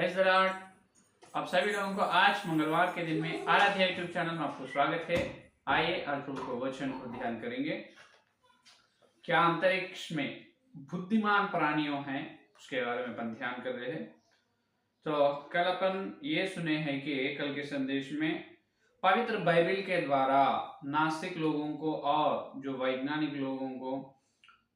Praise the Lord. आप सभी लोगों को आज मंगलवार के दिन में आराध्या यूट्यूब चैनल में आपको स्वागत है। आइए आज प्रभु को वचन को ध्यान करेंगे। क्या अंतरिक्ष में बुद्धिमान प्राणियों हैं, उसके बारे में अपन ध्यान कर रहे हैं। तो कल अपन ये सुने हैं कि कल के संदेश में पवित्र बाइबल के द्वारा नास्तिक लोगों को और जो वैज्ञानिक लोगों को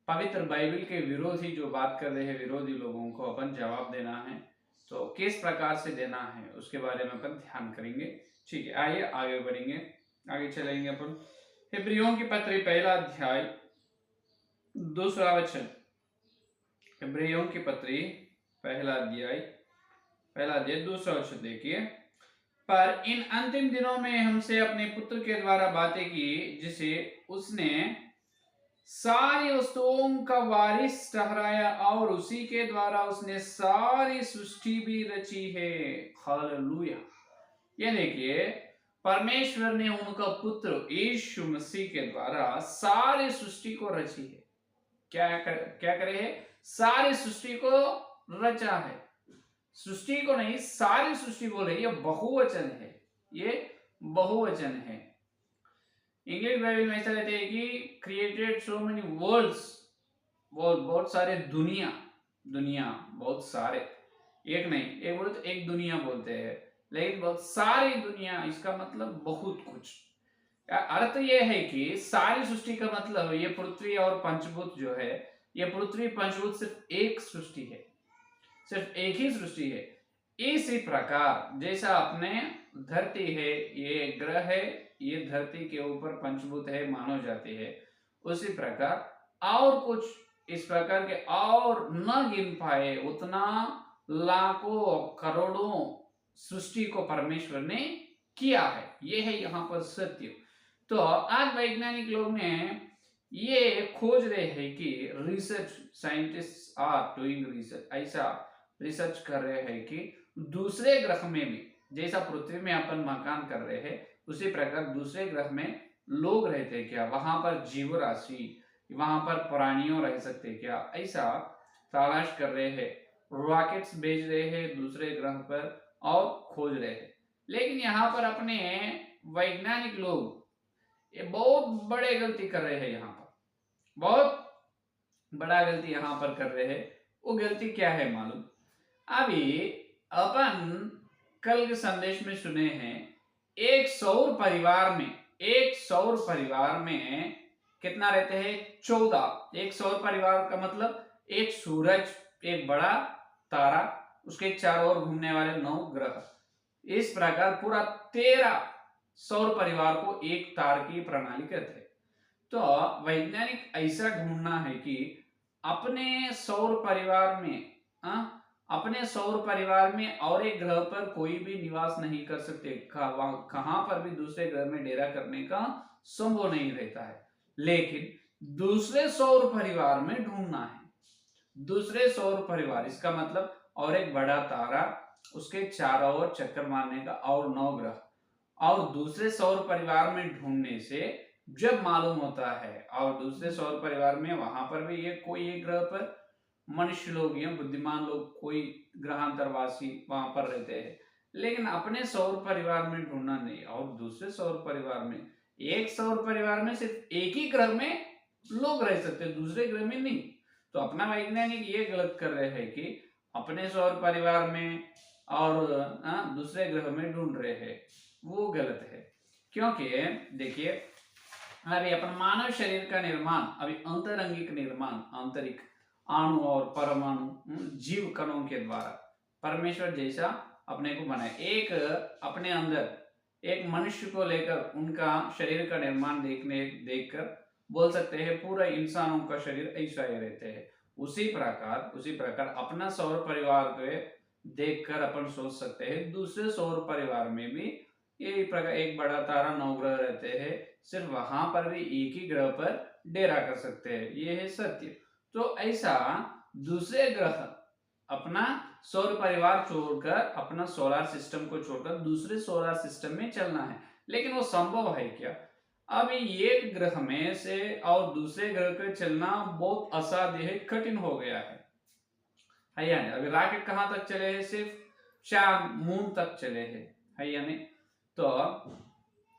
पवित्र बाइबल के विरोधी जो बात कर रहे हैं विरोधी लोगों को अपन जवाब देना है। तो किस प्रकार से देना है उसके बारे में अपन ध्यान करेंगे। ठीक है, आइए आगे बढ़ेंगे, आगे चलेंगे अपन। इब्रियों की पत्री पहला अध्याय दूसरा वचन। इब्रियों की पत्री पहला अध्याय दूसरा वचन देखिए। पर इन अंतिम दिनों में हमसे अपने पुत्र के द्वारा बातें की, जिसे उसने सारी वस्तुओं का वारिस ठहराया और उसी के द्वारा उसने सारी सृष्टि भी रची है। हालेलुया। ये देखिए, परमेश्वर ने उनका पुत्र यीशु मसीह के द्वारा सारी सृष्टि को रची है। क्या करे है? सारी सृष्टि को रचा है। सृष्टि को नहीं, सारी सृष्टि बोले, ये बहुवचन है, ये बहुवचन है। इंग्लिश बाइबल में ऐसा रहता है कि क्रिएटेड सो मेनी वर्ल्ड्स, बहुत सारे दुनिया बहुत सारे, एक नहीं, एक बोले तो एक दुनिया बोलते हैं, लेकिन बहुत सारी दुनिया, इसका मतलब बहुत कुछ। अर्थ यह है कि सारी सृष्टि का मतलब ये पृथ्वी और पंचभूत जो है, ये पृथ्वी पंचभूत सिर्फ एक सृष्टि है, सिर्फ एक ही सृष्टि है। इसी प्रकार जैसा अपने धरती है, ये ग्रह है, ये धरती के ऊपर पंचभूत है, मानव जाति है, उसी प्रकार और कुछ इस प्रकार के और न गिन पाए उतना लाखों करोड़ों सृष्टि को परमेश्वर ने किया है। ये है यहाँ पर सत्य। तो आज वैज्ञानिक लोग ने ये खोज रहे हैं कि research, scientist are doing research, ऐसा रिसर्च कर रहे हैं कि दूसरे ग्रह में भी जैसा पृथ्वी में अपन मकान कर रहे हैं, उसी प्रकार दूसरे ग्रह में लोग रहते क्या, वहां पर जीव राशि, वहां पर प्राणियों रह सकते क्या, ऐसा तलाश कर रहे हैं। रॉकेट्स भेज रहे हैं दूसरे ग्रह पर और खोज रहे हैं। लेकिन यहाँ पर अपने वैज्ञानिक लोग ये बहुत बड़े गलती कर रहे हैं, यहाँ पर बहुत बड़ा गलती यहाँ पर कर रहे हैं। वो गलती क्या है मालूम? अभी अपन कल के संदेश में सुने हैं, एक सौर परिवार में कितना रहते हैं? 14। एक सौर परिवार का मतलब एक सूरज, एक बड़ा तारा, उसके चारों ओर घूमने वाले 9 ग्रह, इस प्रकार पूरा 13 सौर परिवार को एक तार की प्रणाली कहते हैं। तो वैज्ञानिक ऐसा ढूंढना है कि अपने सौर परिवार में और एक ग्रह पर कोई भी निवास नहीं कर सकते, कहां पर भी दूसरे ग्रह में डेरा करने का संभव नहीं रहता है। लेकिन दूसरे सौर परिवार में ढूंढना है, दूसरे सौर परिवार, इसका मतलब और एक बड़ा तारा, उसके चारों ओर चक्कर मारने का और 9 ग्रह, और दूसरे सौर परिवार में ढूंढने से जब मालूम होता है, और दूसरे सौर परिवार में वहां पर भी ये कोई एक ग्रह पर मनुष्य लोग या बुद्धिमान लोग, कोई ग्रहांतरवासी वहां पर रहते हैं, लेकिन अपने सौर परिवार में ढूंढना नहीं, और दूसरे सौर परिवार में, एक सौर परिवार में सिर्फ एक ही ग्रह में लोग रह सकते हैं, दूसरे ग्रह में नहीं। तो अपना वैज्ञानिक ये गलत कर रहे हैं कि अपने सौर परिवार में और दूसरे ग्रह में ढूंढ रहे हैं, वो गलत है। क्योंकि देखिए, अभी अपन मानव शरीर का निर्माण, अभी अंतरंगिक निर्माण, आंतरिक अणु और परमाणु जीव कणों के द्वारा परमेश्वर जैसा अपने को बनाए। एक अपने अंदर एक मनुष्य को लेकर उनका शरीर का निर्माण देखकर बोल सकते हैं पूरा इंसानों का शरीर ऐसा ही रहते हैं। उसी प्रकार अपना सौर परिवार को देखकर अपन सोच सकते हैं दूसरे सौर परिवार में भी यही प्रकार एक बड़ा तारा 9 ग्रह रहते हैं, सिर्फ वहां पर भी एक ही ग्रह पर डेरा कर सकते हैं। ये है सत्य। तो ऐसा दूसरे ग्रह, अपना सौर परिवार छोड़कर, अपना सोलर सिस्टम को छोड़कर दूसरे सोलर सिस्टम में चलना है, लेकिन वो संभव है क्या? अभी एक ग्रह में से और दूसरे ग्रह पर चलना बहुत असाध्य है, कठिन हो गया है या नहीं? अभी रॉकेट कहां तक चले हैं? सिर्फ चांद मून तक चले है या नहीं? तो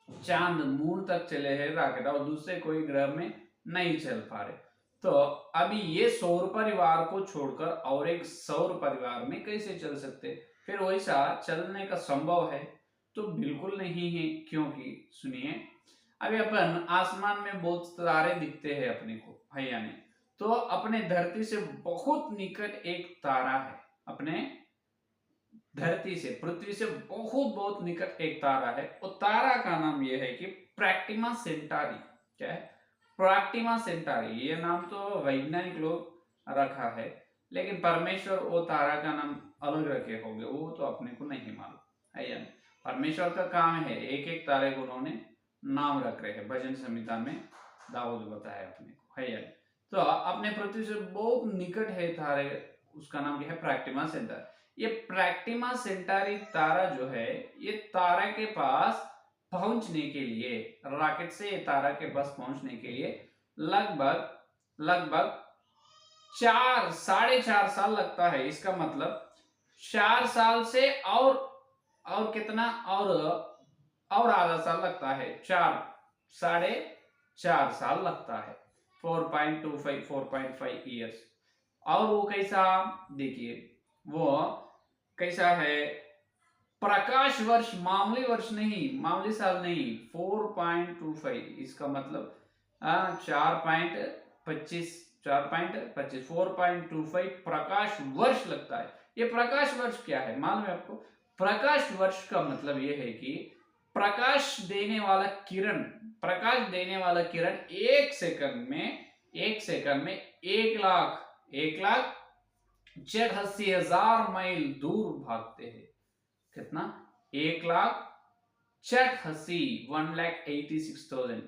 चांद मून तक चले हैं रॉकेट और दूसरे कोई ग्रह में नहीं चल पा रहे। तो अभी ये सौर परिवार को छोड़कर और एक सौर परिवार में कैसे चल सकते? फिर वैसा चलने का संभव है? तो बिल्कुल नहीं है। क्योंकि सुनिए, अभी अपन आसमान में बहुत तारे दिखते हैं अपने को, है या नहीं? तो अपने धरती से बहुत निकट एक तारा है, अपने धरती से, पृथ्वी से बहुत बहुत निकट एक तारा है। और तारा का नाम यह है कि प्रैक्टिमा सेंटारी। क्या है? प्रैक्टिमा सेंटारी। ये नाम तो वैज्ञानिक लोग रखा है, लेकिन परमेश्वर वो तारा का नाम अलग रखे होंगे, वो तो अपने को नहीं मालूम, है या नहीं? परमेश्वर का काम है एक एक तारे को उन्होंने नाम रख रहे हैं। भजन संहिता में दाऊद बताया अपने को, है या नहीं? तो अपने पृथ्वी से बहुत निकट है तारे, उसका नाम क्या है? प्रैक्टिमा सेंटारी। ये प्रैक्टिमा सेंटारी तारा जो है, ये तारा के पास पहुंचने के लिए, रॉकेट से ये तारा के पास पहुंचने के लिए लगभग 4-4.5 साल लगता है। इसका मतलब 4 साल से और कितना और आधा साल लगता है। 4-4.5 साल लगता है। 4.25-4.5 ईयर्स। और वो कैसा, देखिए वो कैसा है? प्रकाश वर्ष, मामूली वर्ष नहीं, मामूली साल नहीं, 4.25। इसका मतलब 4.25 4.25 प्रकाश वर्ष लगता है। ये प्रकाश वर्ष क्या है मालूम है आपको? प्रकाश वर्ष का मतलब ये है कि प्रकाश देने वाला किरण, एक सेकंड में 1,86,000 माइल दूर भागते हैं। कितना? 1,86,000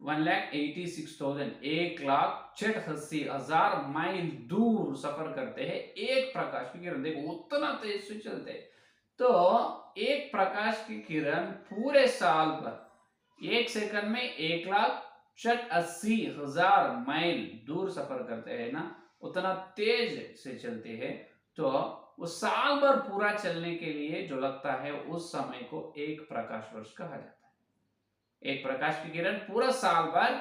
1,86,000 1,86,000 माइल दूर सफर करते हैं एक प्रकाश की किरण। देखो उतना तेज से चलते हैं। तो एक प्रकाश की किरण पूरे साल भर एक सेकंड में 1,86,000 माइल दूर सफर करते हैं ना, उतना तेज से चलते हैं। तो वो साल भर पूरा चलने के लिए जो लगता है, उस समय को एक प्रकाश वर्ष कहा जाता है। एक प्रकाश की किरण पूरा साल भर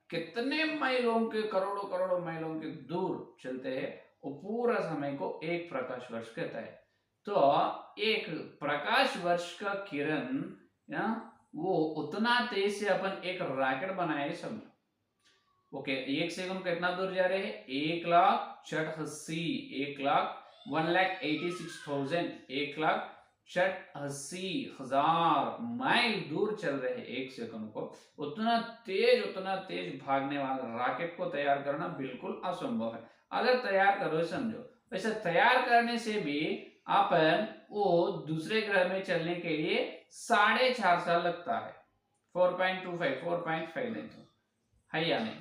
कितने माइलों के, करोड़ों माइलों के दूर चलते हैं, वो पूरा समय को एक प्रकाश वर्ष कहता है। तो एक प्रकाश वर्ष का किरण वो उतना तेज से अपन एक रॉकेट बनाए, समझो। ओके, एक सेकंड कितना दूर जा रहे हैं? 1,86,000 माइल दूर चल रहे हैं एक सेकंड को। उतना तेज भागने वाला रॉकेट को तैयार करना बिल्कुल असंभव है। अगर तैयार करो, समझो, वैसे तैयार करने से भी अपन वो दूसरे ग्रह में चलने के लिए 4.5 साल लगता है। 4.25 नहीं तो, है या नहीं?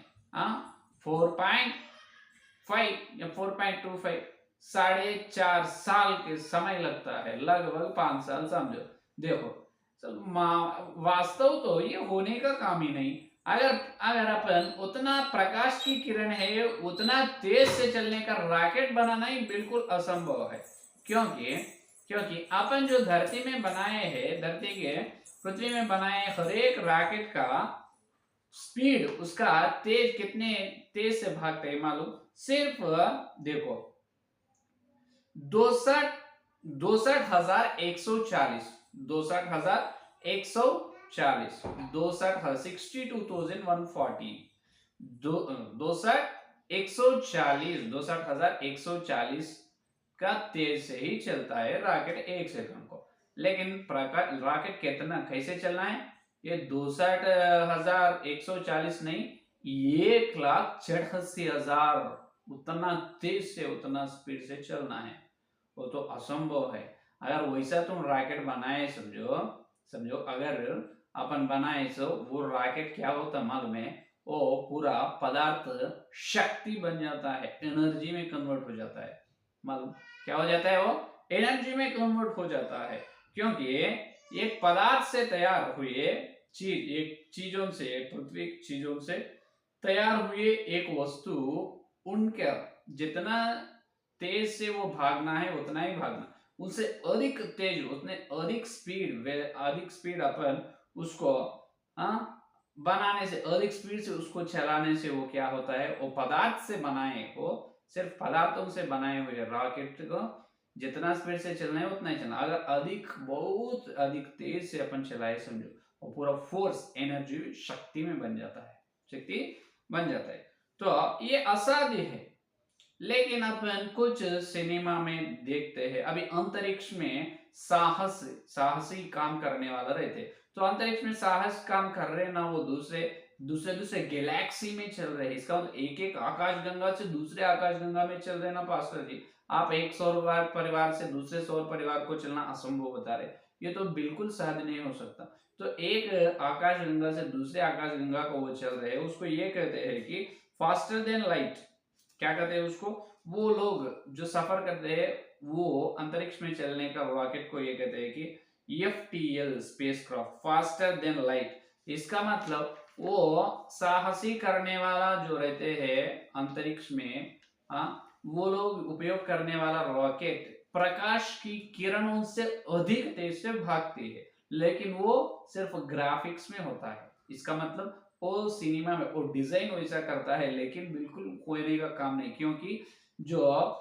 4.5 या 4.25 4.5 साल के समय लगता है, लगभग 5 साल समझो। देखो वास्तव तो ये होने का काम ही नहीं। अगर अपन उतना प्रकाश की किरण है, उतना तेज से चलने का रॉकेट बनाना ही बिल्कुल असंभव है। क्योंकि अपन जो धरती में बनाए हैं, धरती के पृथ्वी में बनाए हर एक रॉकेट का स्पीड, उसका तेज कितने तेज से भागते हैं मालूम? सिर्फ देखो 62,140 62,140 का तेज से ही चलता है रॉकेट एक सेकंड को। लेकिन रॉकेट कितना कैसे चलना है? ये 62,140 नहीं, 1,86,000 उतना तेज से, उतना स्पीड से चलना है। वो तो असंभव है। अगर वैसा तुम रॉकेट बनाए, समझो अगर अपन बनाए तो वो रॉकेट क्या होता मालूम है? वो पूरा पदार्थ शक्ति बन जाता है, एनर्जी में कन्वर्ट हो जाता है। मालूम क्या हो जाता है? वो एनर्जी में कन्वर्ट हो जाता है। क्योंकि एक पदार्थ से तैयार हुए चीज, एक चीजों से, पृथ्वी चीजों से तैयार हुए एक वस्तु, उनका जितना तेज से वो भागना है उतना ही भागना, उससे अधिक तेज, उसने अधिक स्पीड अपन उसको बनाने से, अधिक स्पीड से उसको चलाने से वो क्या होता है, वो पदार्थ से बनाए हो, सिर्फ पदार्थों से बनाए हुए रॉकेट को जितना स्पीड से चलना है उतना ही चलना। अगर अधिक, बहुत अधिक तेज से अपन चलाए समझो, वो पूरा फोर्स, एनर्जी, शक्ति में बन जाता है, शक्ति बन जाता है। तो ये असाध्य है, लेकिन अपन कुछ सिनेमा में देखते हैं। अभी अंतरिक्ष में साहसी काम करने वाला रहते, तो अंतरिक्ष में साहस काम कर रहे ना, वो दूसरे गैलेक्सी में चल रहे हैं। इसका मतलब एक एक आकाश गंगा से दूसरे आकाश गंगा में चल रहे ना पास्टर जी। आप एक सौर परिवार से दूसरे सौर परिवार को चलना असंभव बता रहे, ये तो बिल्कुल साध्य नहीं हो सकता। तो एक आकाश गंगा से दूसरे आकाश गंगा को वो चल रहे हैं, उसको ये कहते हैं कि फास्टर देन लाइट। क्या कहते हैं उसको, वो लोग जो सफर करते हैं वो अंतरिक्ष में चलने का रॉकेट को ये कहते हैं कि FTL spacecraft, faster than light. इसका मतलब वो साहसी करने वाला जो रहते हैं अंतरिक्ष में, वो लोग उपयोग करने वाला रॉकेट प्रकाश की किरणों से अधिक तेज से भागती है, लेकिन वो सिर्फ ग्राफिक्स में होता है। इसका मतलब वो सिनेमा में वो डिजाइन वैसा करता है, लेकिन बिल्कुल कोयले का काम नहीं, क्योंकि जो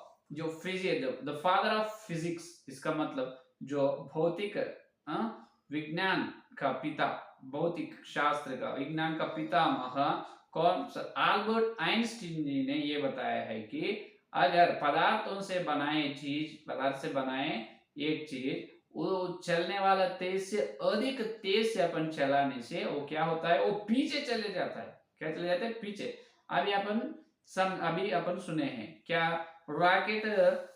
physics, the father of physics, इसका मतलब जो भौतिक विज्ञान का पिता, भौतिक शास्त्र का, विज्ञान का पितामह कौन, अल्बर्ट आइंस्टीन जी ने ये बताया है कि अगर पदार्थ से बनाए एक चीज, वो चलने वाला तेज से अधिक तेज से अपन चलाने से वो क्या होता है, वो पीछे चले जाता है। क्या चले जाते हैं, पीछे। अभी अपन सुने हैं क्या, रॉकेट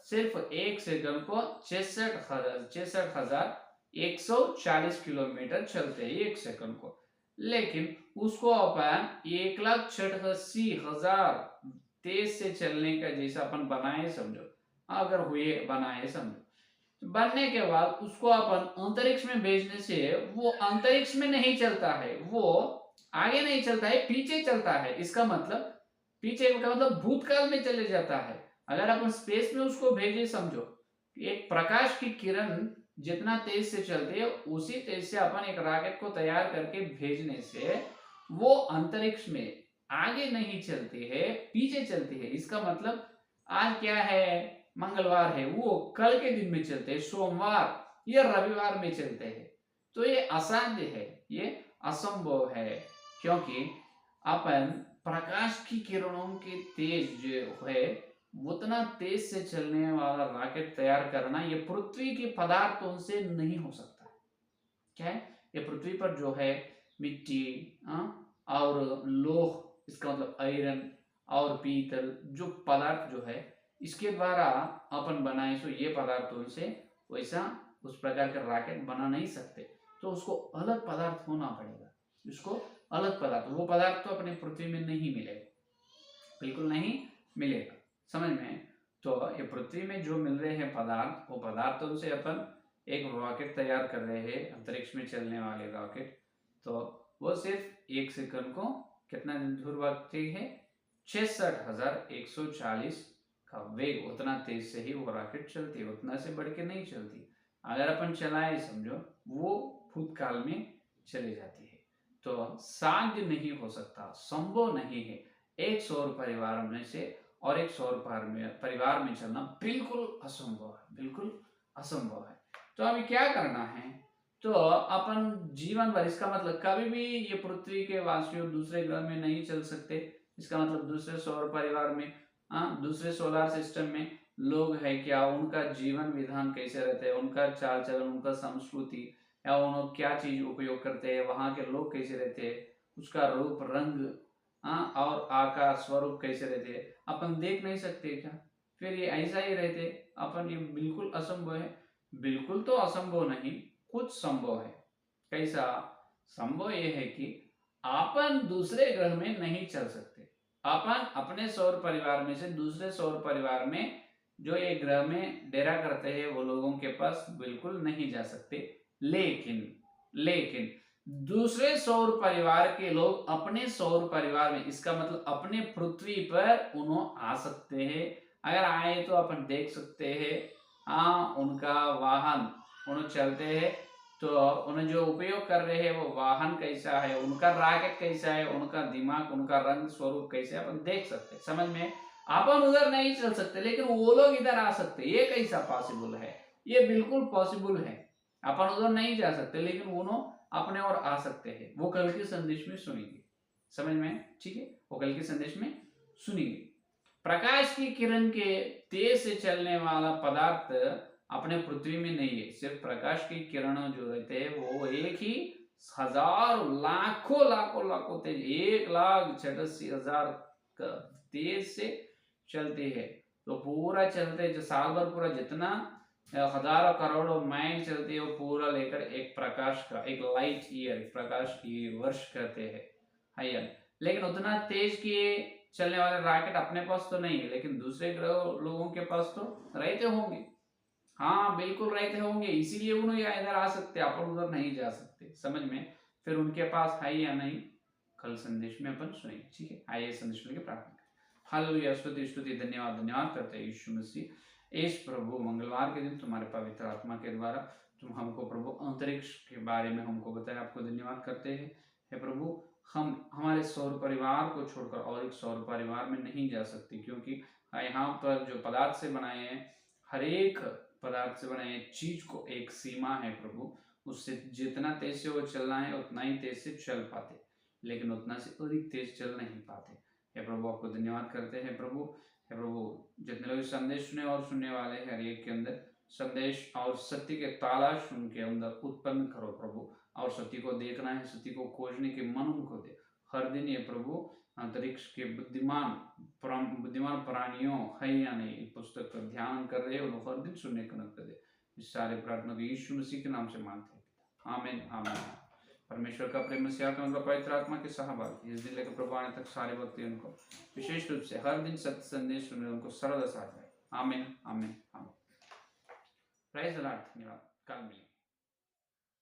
सिर्फ एक सेकंड को 66,140 किलोमीटर चलते हैं एक सेकंड को, लेकिन उसको अपन 1,86,000 तेज से चलने का जैसा अपन बनाए समझो, अगर हुए बनाए समझो, बनने के बाद उसको अपन अंतरिक्ष में भेजने से वो अंतरिक्ष में नहीं चलता है, वो आगे नहीं चलता है, पीछे चलता है। इसका मतलब पीछे का मतलब भूतकाल में चले जाता है। अगर अपन स्पेस में उसको भेजे समझो, एक प्रकाश की किरण जितना तेज से चलती है उसी तेज से अपन एक रॉकेट को तैयार करके भेजने से वो अंतरिक्ष में आगे नहीं चलती है, पीछे चलती है। इसका मतलब आज क्या है, मंगलवार है, वो कल के दिन में चलते हैं, सोमवार या रविवार में चलते हैं। तो ये असाध्य है, ये असंभव है, क्योंकि अपन प्रकाश की किरणों के तेज जो है उतना तेज से चलने वाला रॉकेट तैयार करना ये पृथ्वी के पदार्थों से नहीं हो सकता। क्या है, ये पृथ्वी पर जो है मिट्टी और लोह, इसका मतलब आयरन और पीतल, जो पदार्थ जो है इसके द्वारा अपन बनाए, सो ये पदार्थों से वैसा उस प्रकार का रॉकेट बना नहीं सकते। तो उसको अलग पदार्थ होना पड़ेगा, उसको अलग पदार्थ, वो पदार्थ तो अपने पृथ्वी में नहीं मिलेगा, बिल्कुल नहीं मिलेगा, समझ में। तो ये पृथ्वी में जो मिल रहे हैं पदार्थ, वो पदार्थों से अपन एक रॉकेट तैयार कर रहे हैं, अंतरिक्ष में चलने वाले रॉकेट। तो वो सिर्फ एक सेकंड को कितना दूर भागती है, 66,140 का वेग, उतना तेज से ही वो रॉकेट चलती है, उतना से बढ़ के नहीं चलती। अगर अपन चलाए समझो, वो भूतकाल में चले जाती है। तो साध्य नहीं हो सकता, संभव नहीं है एक सौर परिवार में से और एक सौर परिवार में चलना, बिल्कुल असंभव है, बिल्कुल असंभव है। तो अभी क्या करना है, तो अपन जीवन भर, इसका मतलब कभी भी ये पृथ्वी के वासियों दूसरे ग्रह में नहीं चल सकते। इसका मतलब दूसरे सौर परिवार में, दूसरे सोलर सिस्टम में लोग है क्या, उनका जीवन विधान कैसे रहते हैं, उनका चाल चलन, उनका संस्कृति, या उन्होंने क्या चीज उपयोग करते हैं, वहां के लोग कैसे रहते हैं, उसका रूप रंग और आकार स्वरूप कैसे रहते हैं, अपन देख नहीं सकते क्या, फिर ये ऐसा ही रहते अपन, ये बिल्कुल असंभव है। बिल्कुल तो असंभव नहीं, कुछ संभव है। कैसा संभव, ये है कि अपन दूसरे ग्रह में नहीं चल सकते, अपन अपने सौर परिवार में से दूसरे सौर परिवार में जो एक ग्रह में डेरा करते हैं वो लोगों के पास बिल्कुल नहीं जा सकते। लेकिन दूसरे सौर परिवार के लोग अपने सौर परिवार में, इसका मतलब अपने पृथ्वी पर उन्होंने आ सकते हैं। अगर आए तो अपन देख सकते हैं, हाँ, उनका वाहन उन्हें चलते हैं तो उन्हें जो उपयोग कर रहे हैं वो वाहन कैसा है, उनका रॉकेट कैसा है, उनका दिमाग, उनका रंग स्वरूप कैसे है, अपन देख सकते हैं। समझ में? अपन उधर नहीं चल सकते लेकिन वो लोग इधर आ सकते, ये कैसा पॉसिबल है? ये बिल्कुल पॉसिबल है। अपन उधर नहीं जा सकते लेकिन वो अपने और आ सकते हैं। वो कल के संदेश में सुनेंगे। समझ में? ठीक है, वो कल के संदेश में सुनेंगे। प्रकाश की किरण के तेज से चलने वाला पदार्थ अपने पृथ्वी में नहीं है। सिर्फ प्रकाश की किरण जो रहते हैं वो एक ही हजारों लाखों लाखों लाखों तेज, 1,86,000 तेज से चलते हैं। तो पूरा चलते जो साल भर पूरा जितना हजारों करोड़ों माइल चलते है वो पूरा लेकर एक प्रकाश का, एक लाइट ईयर, प्रकाश की वर्ष कहते हैं हायर। लेकिन उतना तेज के चलने वाले रॉकेट अपने पास तो नहीं है, लेकिन दूसरे ग्रह लोगों के पास तो रहते होंगे। हाँ बिल्कुल रहते होंगे, इसीलिए उन्होंने इधर आ सकते, अपन उधर नहीं जा सकते। समझ में? फिर उनके पास है या नहीं, कल संदेश में अपन सुनेंगे। ठीक है, आइए संदेश में प्रार्थना करें। हालेलुया, स्तुति स्तुति धन्यवाद धन्यवाद करते हैं यीशु मसीह। इस प्रभु मंगलवार के दिन तुम्हारे पवित्र आत्मा के द्वारा तुम हमको प्रभु अंतरिक्ष के बारे में हमको बताया, आपको धन्यवाद करते हैं। हे प्रभु, हम हमारे सौर परिवार को छोड़कर और एक सौर परिवार में नहीं जा सकते, क्योंकि यहाँ पर जो पदार्थ से बनाए हैं, हर एक पदार्थ से बनाए चीज को एक सीमा है प्रभु। उससे जितना तेज से वो चलना है उतना ही तेज से चल पाते, लेकिन उतना से अधिक तेज चल नहीं पाते। हे प्रभु, आपको धन्यवाद करते हैं प्रभु। हे प्रभु, जितने लोग संदेश सुने और सुनने वाले हैं, हर एक के अंदर संदेश और सत्य के तलाश उनके अंदर उत्पन्न करो प्रभु। और सत्य को देखना है, सत्य को खोजने के मन उनको दे हर दिन। ये प्रभु, अंतरिक्ष के बुद्धिमान प्राणियों है या नहीं, पुस्तक का ध्यान कर रहे हो, हर दिन सुनने को नक दे। इस सारे प्रार्थना को यीशु मसीह के नाम से मांगते हैं, आमीन आमीन। परमेश्वर का प्रेम से आत्मा, उनका पवित्र आत्मा के सहभागी इस दिन लेकर प्रभु आने तक सारे भक्ति उनको विशेष रूप से हर दिन सत्य संदेश सुनने उनको सर्वदा साथ है। आमीन आमीन आमीन। Praise the Lord. धन्यवाद, कल मिलेंगे।